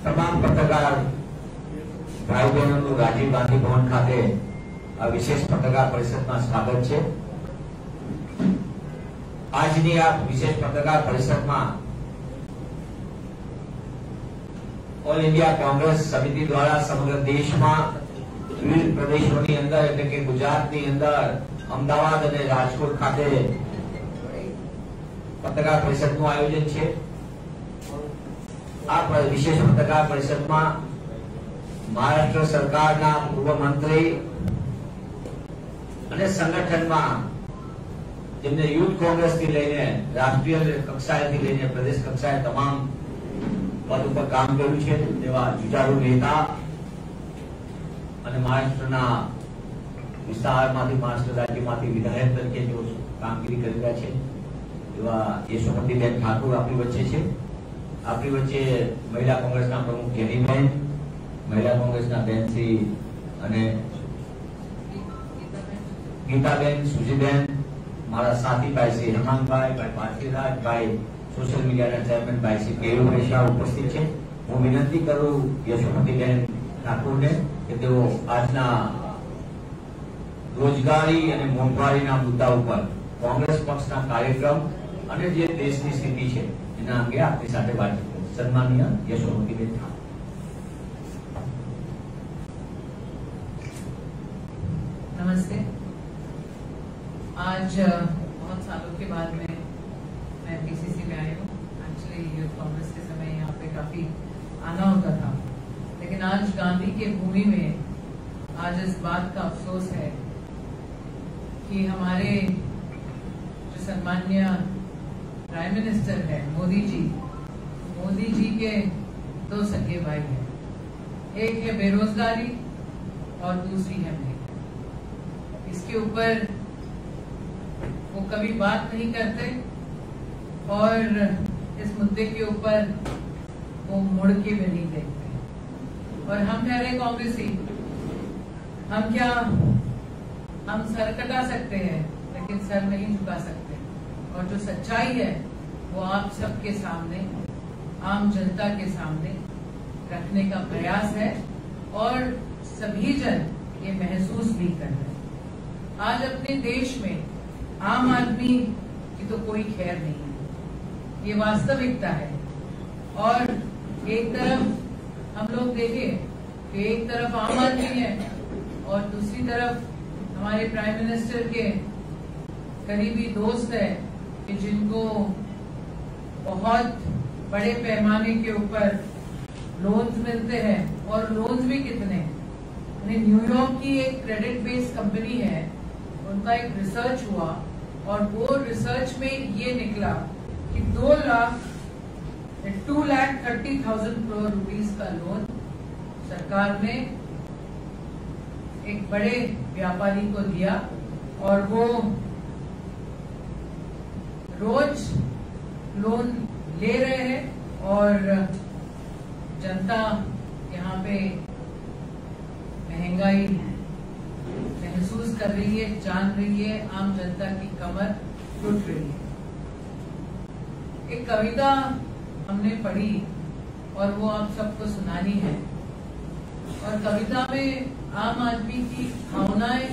તમામ પત્રકાર ભાઈ બહેનોનું રાજીવ ગાંધી ભવન ખાતે વિશેષ પત્રકાર પરિષદમાં સ્વાગત છે। આજની આ વિશેષ પત્રકાર પરિષદમાં ઓલ ઇન્ડિયા કોંગ્રેસ સમિતિ દ્વારા સમગ્ર દેશમાં વિવિધ પ્રદેશોની અંદર એટલે કે ગુજરાતની અંદર અમદાવાદ અને રાજકોટ ખાતે પત્રકાર પરિષદનું આયોજન છે। આ વિશેષ પત્રકાર પરિષદમાં મહારાષ્ટ્ર સરકારના પૂર્વ મંત્રી અને સંગઠનમાં જેમને યુથ કોંગ્રેસ થી લઈને રાષ્ટ્રીય કક્ષાએથી લઈને પ્રદેશ કક્ષાએ તમામ પદ ઉપર કામ કર્યું છે તેવા જુજારુ નેતા અને મહારાષ્ટ્રના વિસ્તારમાંથી મહારાષ્ટ્ર રાજ્યમાંથી વિધાયક તરીકે જેઓ કામગીરી કરી રહ્યા છે એવા યશોમતીબેન ઠાકોર આપણી વચ્ચે છે। આપણી વચ્ચે મહિલા કોંગ્રેસના પ્રમુખ જેનીબેન, મહિલા કોંગ્રેસના બેનશ્રી અને ગીતાબેન, સુજીબેન, મારા સાથી ભાઈ શ્રી હેમાંગભાઈ, ભાઈ પાર્થિવરાજ, ભાઈ સોશિયલ મીડિયાના ચેરમેન ભાઈ શ્રી કેયુભાઈ શાહ ઉપસ્થિત છે। હું વિનંતી કરું યશોમતીબેન ઠાકોરને કે તેઓ આજના રોજગારી અને મોંઘવારીના મુદ્દા ઉપર કોંગ્રેસ પક્ષના કાર્યક્રમ અને જે દેશની સ્થિતિ છે એના અંગે આપની સાથે વાતચીત કરે। સન્માનીય યશોમતીબેન ઠાકોર। नमस्ते। आज बहुत सालों के बाद मैं पीसीसी में आई हूँ। एक्चुअली यूथ कांग्रेस के समय यहाँ पे काफी आना होता था, लेकिन आज गांधी के भूमि में आज इस बात का अफसोस है कि हमारे जो सम्मान्य प्राइम मिनिस्टर है मोदी जी के दो सगे भाई हैं। एक है बेरोजगारी और दूसरी है महंगाई। इसके ऊपर वो कभी बात नहीं करते और इस मुद्दे के ऊपर वो मुड़ के भी नहीं देखते। और हम ठहरे कांग्रेसी, हम सर कटा सकते हैं लेकिन सर नहीं झुका सकते। और जो सच्चाई है वो आप सबके सामने, आम जनता के सामने रखने का प्रयास है और सभी जन ये महसूस भी कर रहे हैं। आज अपने देश में आम आदमी की तो कोई खैर नहीं है, ये वास्तविकता है। और एक तरफ हम लोग देखें कि एक तरफ आम आदमी है और दूसरी तरफ हमारे प्राइम मिनिस्टर के करीबी दोस्त है कि जिनको बहुत बड़े पैमाने के ऊपर लोन्स मिलते हैं और लोन्स भी कितने। न्यूयॉर्क की एक क्रेडिट बेस्ड कंपनी है, उनका एक रिसर्च हुआ और वो रिसर्च में ये निकला कि 2,30,000 करोड़ रुपीस का लोन सरकार ने एक बड़े व्यापारी को दिया और वो रोज लोन ले रहे हैं और जनता यहाँ पे महंगाई महसूस कर रही है, जान रही है। आम जनता की कमर टूट रही है। एक कविता हमने पढ़ी और वो आप सबको सुनानी है। और कविता में आम आदमी की भावनाएं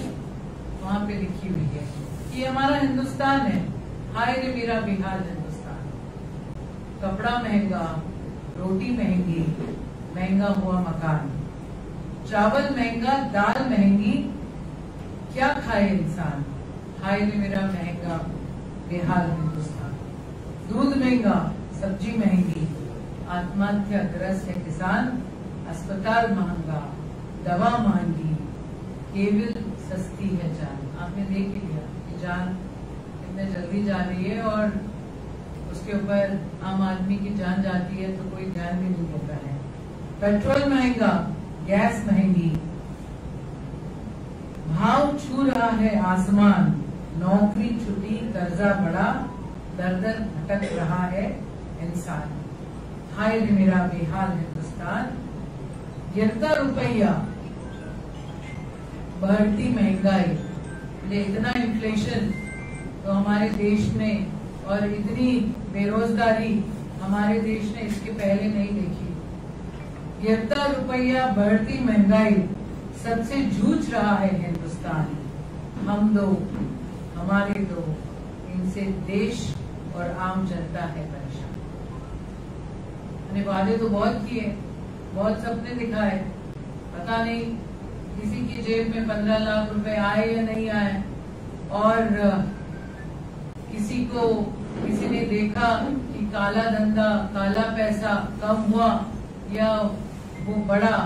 वहां पे लिखी हुई है कि हमारा हिंदुस्तान है, हाय रे मेरा बेहाल हिंदुस्तान। कपड़ा महंगा, रोटी महंगी, महंगा हुआ मकान, चावल महंगा, दाल महंगी, क्या खाए इंसान, हाय रे मेरा महंगा बेहाल हिंदुस्तान। दूध महंगा, सब्जी महंगी, आत्महत्या ग्रस्त है किसान, अस्पताल महंगा, दवा महंगी, केवल सस्ती है जान। आपने देख लिया कि जान कितने जल्दी जा रही है और उसके ऊपर आम आदमी की जान जाती है तो कोई ध्यान भी नहीं देता है। पेट्रोल महंगा, गैस महंगी, भाव छू रहा है आसमान, नौकरी छुटी, कर्जा बढ़ा, दर दर भटक रहा है इंसान, हाय रे मेरा बेहाल हिंदुस्तान। गिरता रुपया, बढ़ती महंगाई, इतना इन्फ्लेशन तो हमारे देश में और इतनी बेरोजगारी हमारे देश ने इसके पहले नहीं देखी। गिरता रुपया, बढ़ती महंगाई, सबसे जूझ रहा है हिंदुस्तान। हम दो, हमारे दो, इनसे देश और आम जनता है परेशान। मैंने वादे तो बहुत किए, बहुत सपने दिखाए, पता नहीं किसी की जेब में 15 लाख रुपए आए या नहीं आए, और किसी ने देखा कि काला धंधा, काला पैसा कम हुआ या वो बढ़ा,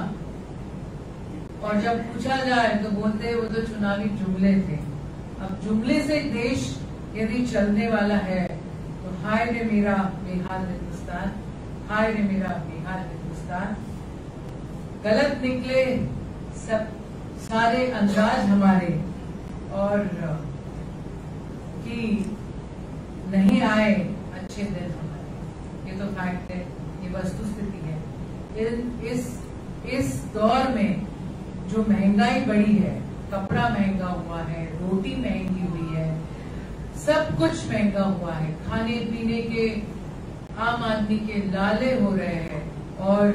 और जब पूछा जाए तो बोलते वो तो चुनावी जुमले थे। अब जुमले से देश यदि चलने वाला है तो हाय रे मेरा बेहाल हिंदुस्तान, हाय रे मेरा बेहाल हिंदुस्तान। गलत निकले सब सारे अंदाज हमारे, और कि नहीं आए अच्छे दिन हमारे, ये तो फैक्ट है, ये वस्तुस्थिति है। इस दौर में जो महंगाई बढ़ी है, कपड़ा महंगा हुआ है, रोटी महंगी हुई है, सब कुछ महंगा हुआ है, खाने पीने के आम आदमी के लाले हो रहे हैं, और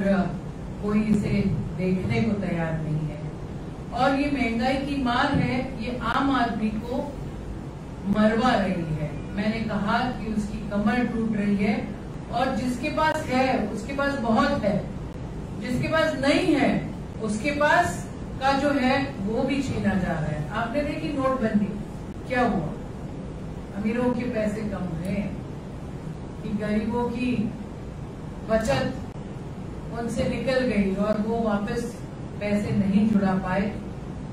कोई इसे देखने को तैयार नहीं है। और ये महंगाई की मार है, ये आम आदमी को मरवा रही है। मैंने कहा कि उसकी कमर टूट रही है, और जिसके पास है उसके पास बहुत है, जिसके पास नहीं है उसके पास का जो है वो भी छीना जा रहा है। आपने देखी नोटबंदी, क्या हुआ? अमीरों के पैसे कम हुए कि गरीबों की बचत उनसे निकल गई और वो वापस पैसे नहीं जुड़ा पाए,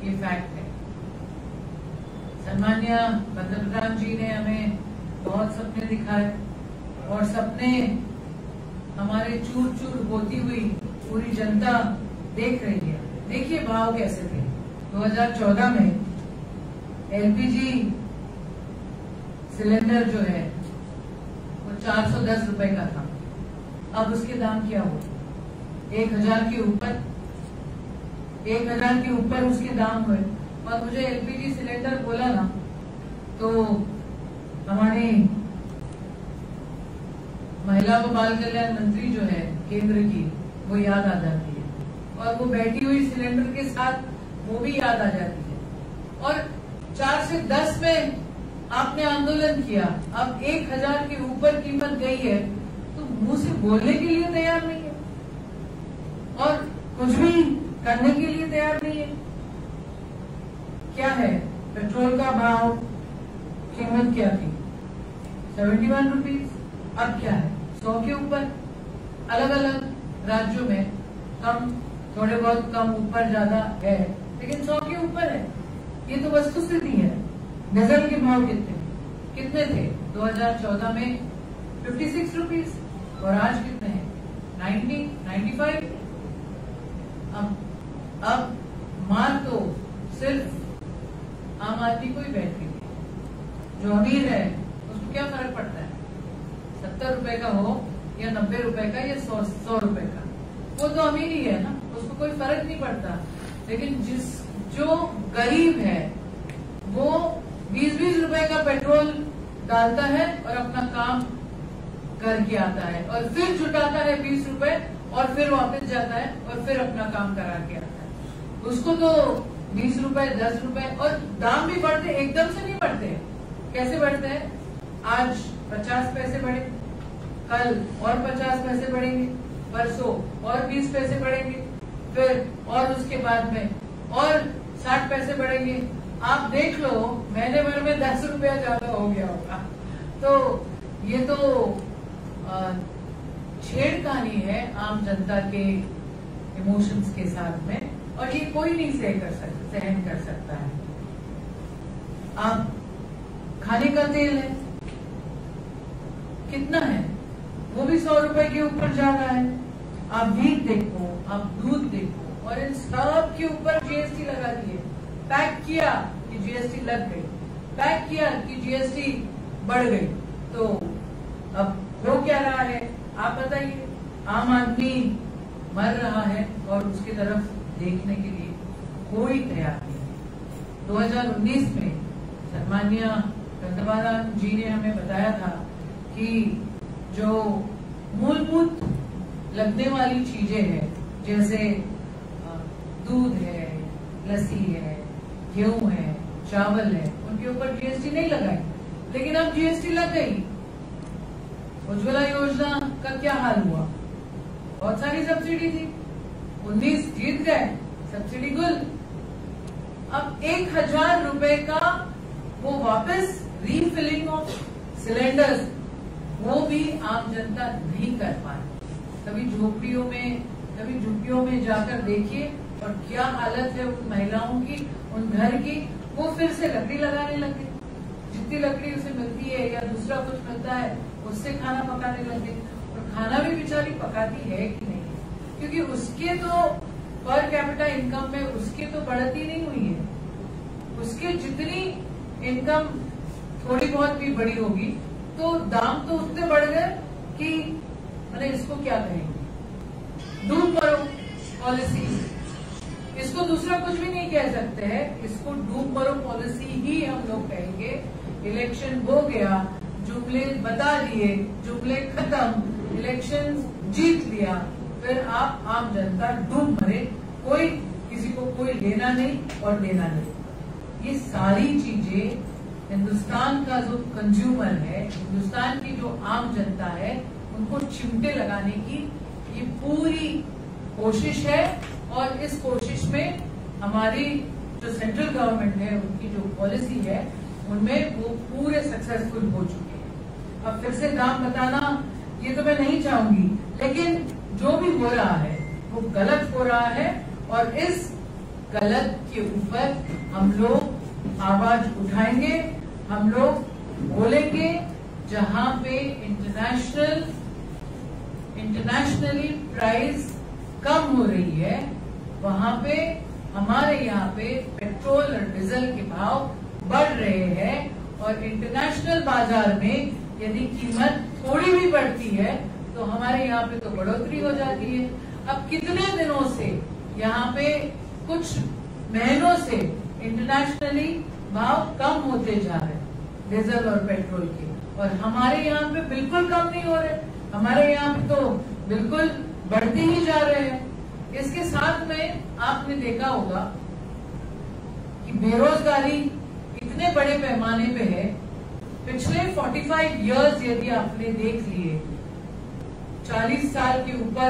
ये फैक्ट है। सम्मान्य पंतप्रधान जी ने हमें बहुत सपने दिखाए, और सपने हमारे चूर चूर होती हुई पूरी जनता देख रही है। देखिए भाव कैसे थे 2014 में। एलपीजी सिलेंडर जो है वो 410 रुपए का था, अब उसके दाम क्या हुए? 1000 के ऊपर, 1000 के ऊपर उसके दाम हुए। और मुझे एलपीजी सिलेंडर बोला ना तो हमारे महिला व बाल कल्याण मंत्री जो है केंद्र की, वो याद आ जाती है, और वो बैठी हुई सिलेंडर के साथ वो भी याद आ जाती है। और 4 से 10 में आपने आंदोलन किया, अब 1000 के ऊपर कीमत गई है तो मुंह से बोलने के लिए तैयार नहीं है, और कुछ भी करने के लिए तैयार नहीं है। क्या है? पेट्रोल का भाव, कीमत क्या थी? 71 रुपीज, अब क्या है? 100 के ऊपर। अलग अलग राज्यों में कम, थोड़े बहुत कम ऊपर ज्यादा है, लेकिन 100 के ऊपर है। ये तो वस्तुस्थिति है। डीजल के भाव कितने थे 2014 में? 56 रुपीज, और आज कितने हैं? 90, 95। अब मार तो सिर्फ आम आदमी को ही बैठ गई। जो अमीर है उसको क्या फर्क पड़ता है? 70 रुपए का हो या 90 रुपए का या 100 रुपए का, वो तो अमीर ही है ना, उसको कोई फर्क नहीं पड़ता। लेकिन जो गरीब है वो 20-20 रुपए का पेट्रोल डालता है और अपना काम करके आता है, और फिर जुटाता है 20 रुपए, और फिर वापस जाता है और फिर अपना काम करा के आता है। उसको तो 20 रुपए, 10 रुपए, और दाम भी बढ़ते, एकदम से नहीं बढ़ते। कैसे बढ़ते हैं? आज 50 पैसे बढ़े, कल और 50 पैसे बढ़ेंगे, परसों और 20 पैसे बढ़ेंगे, फिर और उसके बाद में और 60 पैसे बढ़ेंगे। आप देख लो महीने भर में 10 रुपया ज्यादा हो गया होगा। तो ये तो छेड़खानी है आम जनता के इमोशंस के साथ में, और ये कोई नहीं सहन कर सकता है। आप खाने का तेल है, कितना है? वो भी 100 रुपए के ऊपर जा रहा है। आप मीट देखो, आप दूध देखो, और इन सब के ऊपर जीएसटी लगा दिए। पैक किया कि जीएसटी लग गई, पैक किया कि जीएसटी बढ़ गई। तो अब हो क्या रहा है आप बताइए? आम आदमी मर रहा है और उसकी तरफ देखने के लिए कोई तैयार नहीं। 2019 में सम्माननीय पंतप्रधान जी ने हमें बताया था कि जो मूलभूत लगने वाली चीजें हैं, जैसे दूध है, लस्सी है, गेहूं है, चावल है, उनके ऊपर जीएसटी नहीं लगाई, लेकिन अब जीएसटी लग गई। उज्ज्वला योजना का क्या हाल हुआ? बहुत सारी सब्सिडी थी, 19 जीत गए, सब्सिडी गुल। अब 1000 रुपए का वो वापस रीफिलिंग ऑफ सिलेंडर्स, वो भी आम जनता नहीं कर पाए। कभी झुग्गियों में जाकर देखिए और क्या हालत है उन महिलाओं की, उन घर की। वो फिर से लकड़ी लगाने लगे, जितनी लकड़ी उसे मिलती है या दूसरा कुछ मिलता है उससे खाना पकाने लगे। और खाना भी बेचारी पकाती है कि नहीं, क्योंकि उसके तो पर कैपिटा इनकम में उसकी तो बढ़ती नहीं हुई है। उसके जितनी इनकम थोड़ी बहुत भी बड़ी होगी तो दाम तो उतने बढ़ गए कि मैंने इसको क्या कहेंगे, डूब मरो पॉलिसी। इसको दूसरा कुछ भी नहीं कह सकते हैं, इसको डूब मरो पॉलिसी ही हम लोग कहेंगे। इलेक्शन हो गया, जुमले बता दिए, जुमले खत्म, इलेक्शन जीत लिया, फिर आप आम जनता डूब मरे, कोई किसी को कोई लेना नहीं और देना नहीं। ये सारी चीजें हिंदुस्तान का जो कंज्यूमर है, हिंदुस्तान की जो आम जनता है, उनको चिमटे लगाने की ये पूरी कोशिश है। और इस कोशिश में हमारी जो सेंट्रल गवर्नमेंट है, उनकी जो पॉलिसी है, उनमें वो पूरे सक्सेसफुल हो चुके हैं। अब फिर से दाम बताना ये तो मैं नहीं चाहूंगी, लेकिन जो भी हो रहा है वो गलत हो रहा है और इस गलत के ऊपर हम लोग आवाज उठाएंगे, हम लोग बोलेंगे। जहां पे इंटरनेशनली प्राइस कम हो रही है, वहां पे हमारे यहाँ पे पेट्रोल और डीजल के भाव बढ़ रहे हैं। और इंटरनेशनल बाजार में यदि कीमत थोड़ी भी बढ़ती है तो हमारे यहाँ पे तो बढ़ोतरी हो जाती है। अब कितने दिनों से, यहाँ पे कुछ महीनों से इंटरनेशनली भाव कम होते जा रहे हैं डीजल और पेट्रोल के, और हमारे यहाँ पे बिल्कुल कम नहीं हो रहे, हमारे यहाँ पे तो बिल्कुल बढ़ते ही जा रहे हैं। इसके साथ में आपने देखा होगा कि बेरोजगारी इतने बड़े पैमाने पे है। पिछले 45 इयर्स यदि आपने देख लिए, 40 साल के ऊपर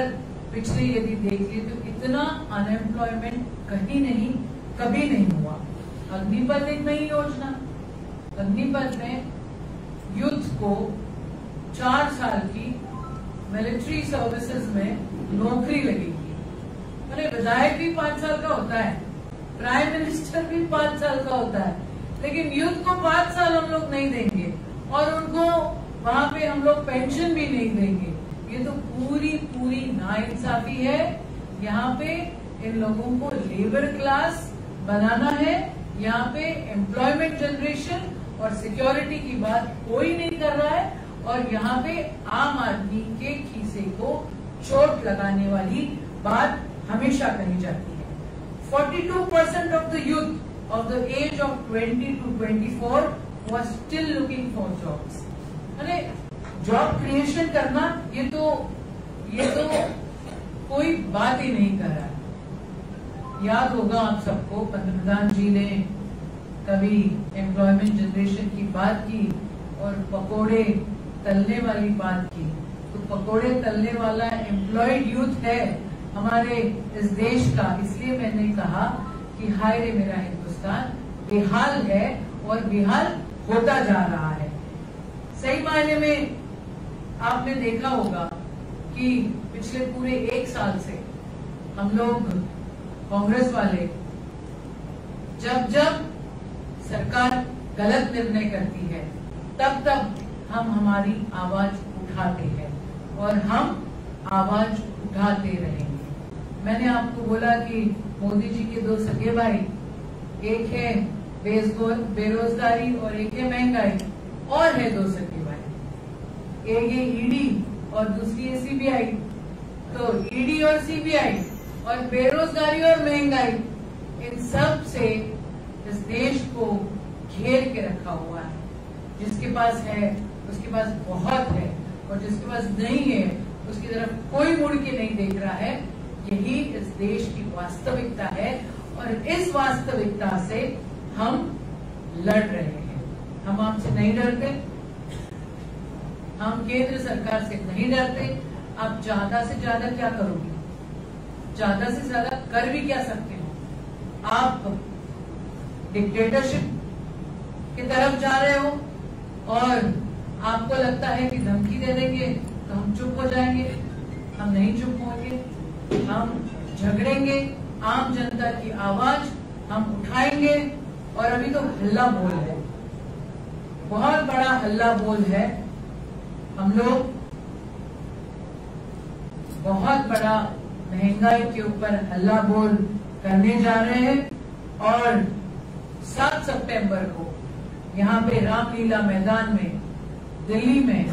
पिछले यदि देख लिए, तो इतना अनएम्प्लॉयमेंट कहीं नहीं, कभी नहीं हुआ। अग्निपथ एक नई योजना, अग्निपथ में यूथ को 4 साल की मिलिट्री सर्विसेज में नौकरी लगेगी। मैंने विधायक भी 5 साल का होता है, प्राइम मिनिस्टर भी 5 साल का होता है, लेकिन यूथ को 5 साल हम लोग नहीं देंगे और उनको वहां पे हम लोग पेंशन भी नहीं देंगे। ये तो पूरी नाइंसाफी है। यहाँ पे इन लोगों को लेबर क्लास बनाना है, यहाँ पे एम्प्लॉयमेंट जनरेशन और सिक्योरिटी की बात कोई नहीं कर रहा है, और यहाँ पे आम आदमी के खीसे को चोट लगाने वाली बात हमेशा कही जाती है। 42% of the youth of the age of 20 to 24 was still looking for jobs। अरे जॉब क्रिएशन करना ये तो कोई बात ही नहीं कर रहा है। याद होगा आप सबको, पंतप्रधान जी ने कभी एम्प्लॉयमेंट जनरेशन की बात की और पकोड़े तलने वाली बात की। तो पकोड़े तलने वाला एम्प्लॉयड यूथ है हमारे इस देश का। इसलिए मैंने कहा कि हाय रे मेरा हिंदुस्तान बेहाल है और बेहाल होता जा रहा है। सही मायने में आपने देखा होगा कि पिछले पूरे 1 साल से हम लोग कांग्रेस वाले जब सरकार गलत निर्णय करती है तब हम हमारी आवाज उठाते हैं और हम आवाज उठाते रहेंगे। मैंने आपको बोला कि मोदी जी के 2 सगे भाई, एक है बेरोजगारी और एक है महंगाई, और है 2 सगे भाई, एक है ईडी और दूसरी है सीबीआई। तो ईडी और सीबीआई और बेरोजगारी और महंगाई, इन सब से इस देश को घेर के रखा हुआ है। जिसके पास है उसके पास बहुत है, और जिसके पास नहीं है उसकी तरफ कोई मुड़ के नहीं देख रहा है। यही इस देश की वास्तविकता है और इस वास्तविकता से हम लड़ रहे हैं। हम आपसे नहीं डरते, हम केंद्र सरकार से नहीं डरते। आप ज्यादा से ज्यादा क्या करोगे? ज्यादा से ज्यादा कर भी क्या सकते हो? आप डिक्टेटरशिप की तरफ जा रहे हो और आपको लगता है कि धमकी दे देंगे तो हम चुप हो जाएंगे। हम नहीं चुप होंगे, हम झगड़ेंगे, आम जनता की आवाज हम उठाएंगे। और अभी तो हल्ला बोल है, बहुत बड़ा हल्ला बोल है। हम लोग बहुत बड़ा महंगाई के ऊपर हल्ला बोल करने जा रहे हैं और 7 सितंबर को यहाँ पे रामलीला मैदान में दिल्ली में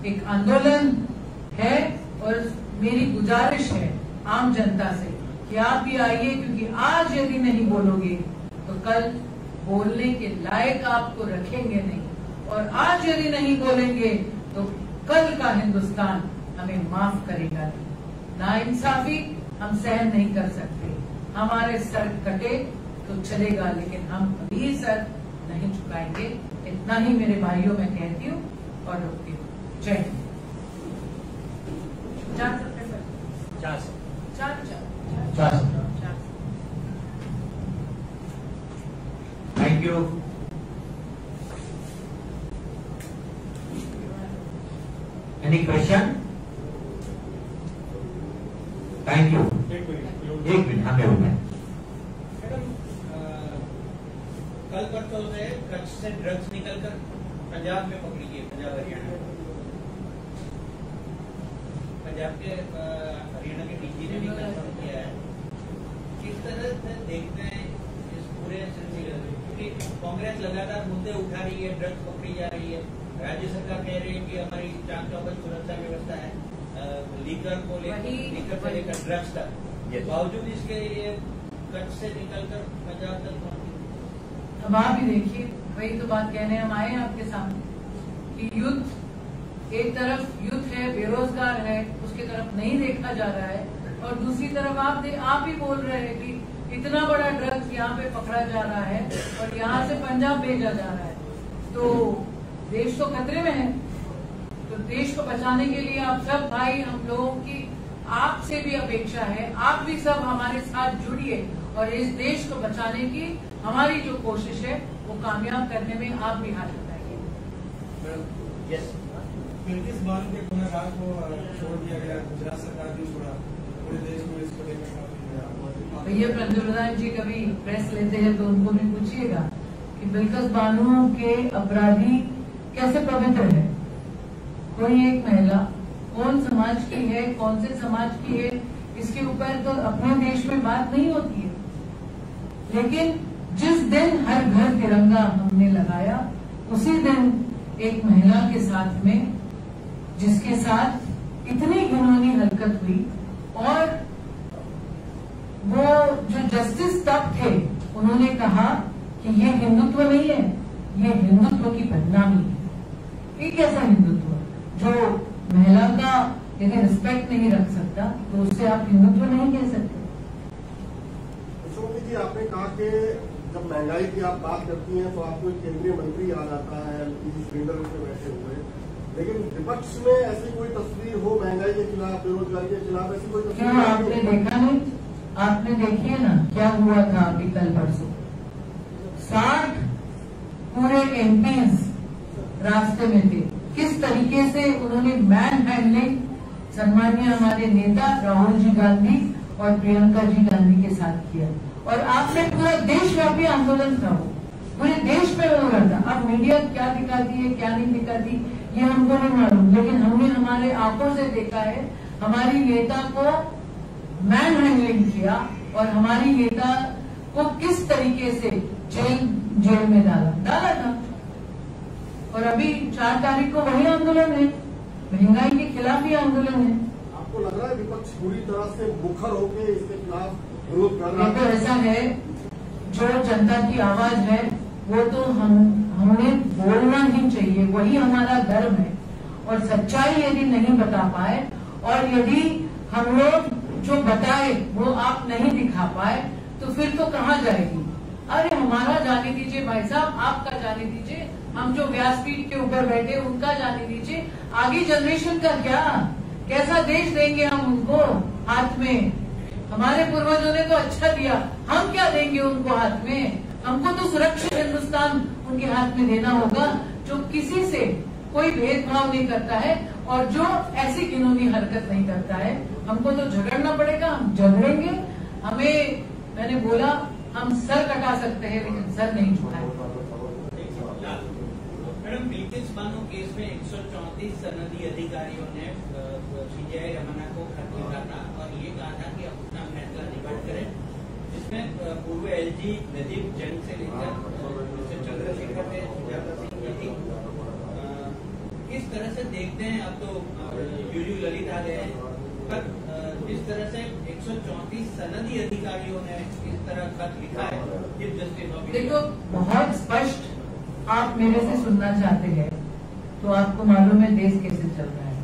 एक आंदोलन है। और मेरी गुजारिश है आम जनता से कि आप भी आइए, क्योंकि आज यदि नहीं बोलोगे तो कल बोलने के लायक आपको रखेंगे नहीं, और आज यदि नहीं बोलेंगे तो कल का हिंदुस्तान हमें माफ करेगा नहीं। नाइंसाफी हम सहन नहीं कर सकते। हमारे सर कटे तो चलेगा, लेकिन हम कभी सर नहीं झुकाएंगे। इतना ही मेरे भाइयों मैं कहती हूँ और रुकती हूँ। जय हिंद। 4 सितंबर 4 thank you. Any question? Thank you. एक मिनट हमें हो गया। कल परसों से कच्छ से ड्रग्स निकलकर पंजाब में पकड़ी गई, पंजाब हरियाणा। पंजाब के हरियाणा के डीजी ने भी कंफर्म किया है। किस तरह से देखते हैं इस पूरे सिलसिले में? क्योंकि कांग्रेस लगातार मुद्दे उठा रही है, ड्रग्स पकड़ी जा रही है, राज्य सरकार कह रही है कि हमारी चाक चौबंद सुरक्षा व्यवस्था है, लीकर को लेकर ड्रग्स तक। बावजूद इसके ये कच्छ से निकलकर पंजाब तक पहुंची। अब आप ही देखिए, वही तो बात कहने हम आए हैं आपके सामने कि युद्ध, एक तरफ युद्ध है, बेरोजगार है, उसकी तरफ नहीं देखा जा रहा है, और दूसरी तरफ आप ही बोल रहे हैं कि इतना बड़ा ड्रग्स यहाँ पे पकड़ा जा रहा है और यहाँ से पंजाब भेजा जा रहा है। तो देश तो खतरे में है। तो देश को बचाने के लिए आप सब भाई, हम लोगों की आपसे भी अपेक्षा है, आप भी सब हमारे साथ जुड़िए और इस देश को बचाने की हमारी जो कोशिश है वो कामयाब करने में आप भी हाथ बताइए। यस। किस बात के गुनाहगार को छोड़ दिया गया, गुजरात सरकार भी छोड़ा, पूरे देश में इसको लेकर भैया प्रद्युम्न जी कभी प्रेस लेते हैं तो उनको भी पूछिएगा कि बिल्किस बानो के अपराधी कैसे पवित्र है। कोई एक महिला कौन समाज की है, कौन से समाज की है, इसके ऊपर तो अपने देश में बात नहीं होती है। लेकिन जिस दिन हर घर तिरंगा हमने लगाया, उसी दिन एक महिला के साथ में, जिसके साथ इतनी घिनौनी हरकत हुई, और वो जो जस्टिस तब थे उन्होंने कहा कि ये हिंदुत्व नहीं है, ये हिंदुत्व की बदनामी है। एक ऐसा हिंदुत्व जो महिला का यदि रिस्पेक्ट नहीं रख सकता तो उससे आप हिंदुत्व नहीं कह सकते। यशोमती जी, आपने कहा कि जब महंगाई की आप बात करती हैं तो आपको एक केंद्रीय मंत्री याद आता है, एलपीजी सिलेंडर पे बैठे हुए, लेकिन विपक्ष में ऐसी कोई तस्वीर हो महंगाई के खिलाफ, बेरोजगारी के खिलाफ ऐसी कोई तस्वीर? क्या आपने देखा नहीं? आपने देखिए ना क्या हुआ था अभी कल परसों। 60 पूरे एमपीज रास्ते में थे। किस तरीके से उन्होंने मैन हैंडलिंग सम्मानीय हमारे नेता राहुल जी गांधी और प्रियंका जी गांधी के साथ किया, और आपने पूरा देशव्यापी आंदोलन था, वो पूरे देश में हो रहा था। अब मीडिया क्या दिखाती है क्या नहीं दिखाती ये हमको नहीं मालूम, लेकिन हमने हमारे आंखों से देखा है हमारी नेता को मैन हैंडलिंग किया और हमारी नेता को किस तरीके से जेल में डाला था। और अभी 4 तारीख को वही आंदोलन है, महंगाई के खिलाफ ही आंदोलन है। आपको लग रहा है विपक्ष पूरी तरह से मुखर होकर इसके खिलाफ विरोध कर रहा है? तो ऐसा है, जो जनता की आवाज है वो तो हमने बोलना ही चाहिए, वही हमारा धर्म है। और सच्चाई यदि नहीं बता पाए और यदि हम लोग जो बताए वो आप नहीं दिखा पाए तो फिर तो कहाँ जाएगी। अरे हमारा जाने दीजिए भाई साहब, आपका जाने दीजिए, हम जो व्यासपीठ के ऊपर बैठे उनका जाने दीजिए। आगे जनरेशन का क्या, कैसा देश देंगे हम उनको हाथ में? हमारे पूर्वजों ने तो अच्छा दिया, हम क्या देंगे उनको हाथ में? हमको तो सुरक्षित हिंदुस्तान उनके हाथ में देना होगा, जो किसी से कोई भेदभाव नहीं करता है और जो ऐसी घिनौनी हरकत नहीं करता है। हमको तो झगड़ना पड़ेगा, हम झगड़ेंगे। हमें, मैंने बोला, हम सर कटा सकते हैं लेकिन सर नहीं झुकाएंगे। मैडम, बिल्किस बानो केस में 134 सनदी अधिकारियों ने सीजीआई रमन्ना को खत लिखा था और ये कहा था कि अपना फैसला रिकॉर्ड करें, जिसमें पूर्व एलजी नजीब जंग से लेकर चंद्रशेखर ने सुजाता सिंह की थी। किस तरह से देखते हैं, अब तो यूयू ललित आ गए हैं, पर जिस तरह से 134 सनदी अधिकारियों ने इस तरह खत लिखा है चीफ जस्टिस ऑफ, देखो बहुत स्पष्ट आप मेरे से सुनना चाहते हैं तो आपको मालूम है देश कैसे चल रहा है।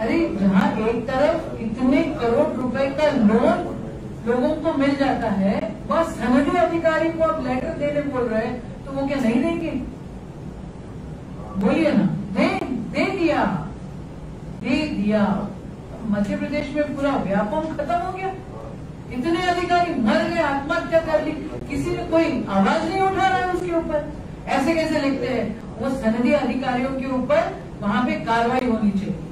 अरे जहाँ एक तरफ इतने करोड़ रुपए का लोन लोगों को मिल जाता है, वह सनदी अधिकारी को आप लेटर देने बोल रहे हैं, तो वो क्या नहीं देंगे? बोलिए ना, दे दिया। मध्य प्रदेश में पूरा व्यापम खत्म हो गया, इतने अधिकारी मर गए, आत्महत्या कर ली, किसी ने कोई आवाज नहीं उठा रहा है उसके ऊपर। ऐसे कैसे लिखते हैं? वो सनदी अधिकारियों के ऊपर वहां पे कार्रवाई होनी चाहिए।